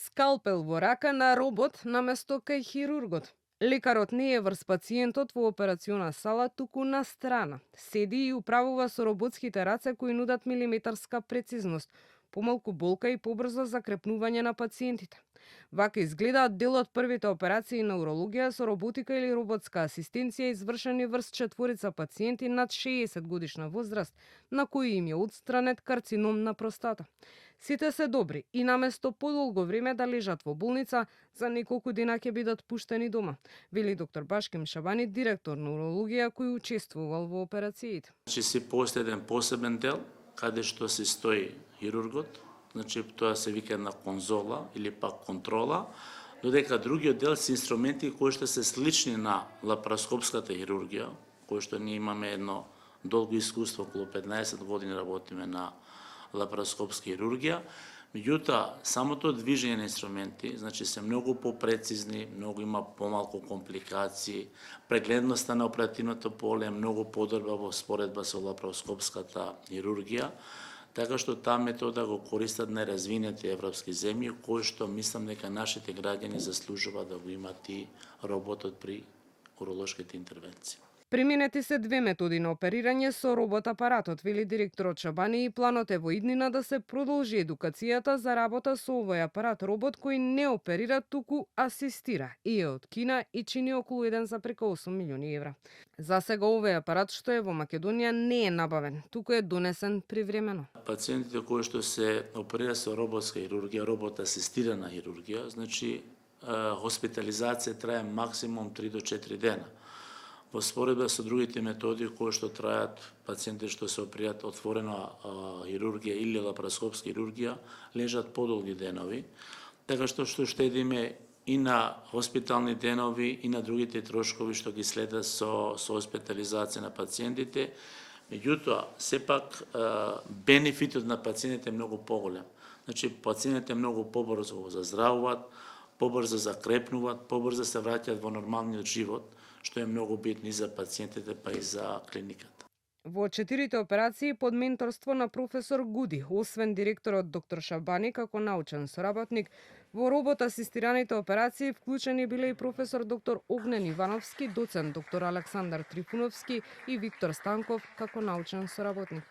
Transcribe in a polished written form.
Скалпел во рака на робот наместо кај хирургот. Лекарот не е врз пациентот во операциона сала, туку на страна. Седи и управува со роботските раце кои нудат милиметарска прецизност, помалку болка и побрзо закрепнување на пациентите. Вака изгледаат дел од првите операции на урологија со роботика или роботска асистенција извршени врз четворица пациенти над 60 годишна возраст, на кои им е отстранет карцином на простата. Сите се добри и наместо подолго време да лежат во болница, за неколку дена ќе бидат пуштени дома, вели доктор Башким Шабани, директор на урологија кој учествувал во операциите. Значи се постои еден посебен дел каде што се стои хирургот, значи тоа се вика една конзола или пак контрола, додека другиот дел се инструменти кои што се слични на лапароскопската хирургија, кои што ние имаме едно долго искуство, околу 15 години работиме на лапароскопска хирургија. Меѓутоа, самото движење на инструменти, значи се многу попрецизни, многу има помалку компликации, прегледноста на оперативното поле е многу подобра во споредба со лапароскопската хирургија, така што таа метода го користат најразвинети европски земји, кои што мислам дека нашите граѓани заслужуваат да го имат и роботот при уролошките интервенции. Применети се две методи на оперирање со робот апаратот, вели директорот Шабани, и планот е во иднина да се продолжи едукацијата за работа со овој апарат робот кој не оперира, туку асистира и е од Кина и чини околу 1,8 милиони евра. За сега овој апарат што е во Македонија не е набавен, туку е донесен привремено. Пациентите кои што се оперира со роботска хирургија, робот асистирана хирургија, значи хоспитализација трае максимум 3 до 4 дена. Во споредба со другите методи кои што трајат пациенти што се оперираат отворена хирургија или лапароскопска хирургија, лежат подолги денови, така што штедиме и на хоспитални денови и на другите трошкови што ги следат со хоспитализација на пациентите. Меѓутоа, сепак бенефитот на пациентите е многу поголем. Значи, пациентите многу побрзо го заздравуваат, побрзо закрепнуваат, побрзо се враќаат во нормалниот живот, што е многу битно и за пациентите, па и за клиниката. Во 4 операции под менторство на професор Гуди, освен директорот доктор Шабани како научен соработник, во робот асистираните операции вклучени биле и професор доктор Огнен Ивановски, доцент доктор Александар Трифуновски и Виктор Станков како научен соработник.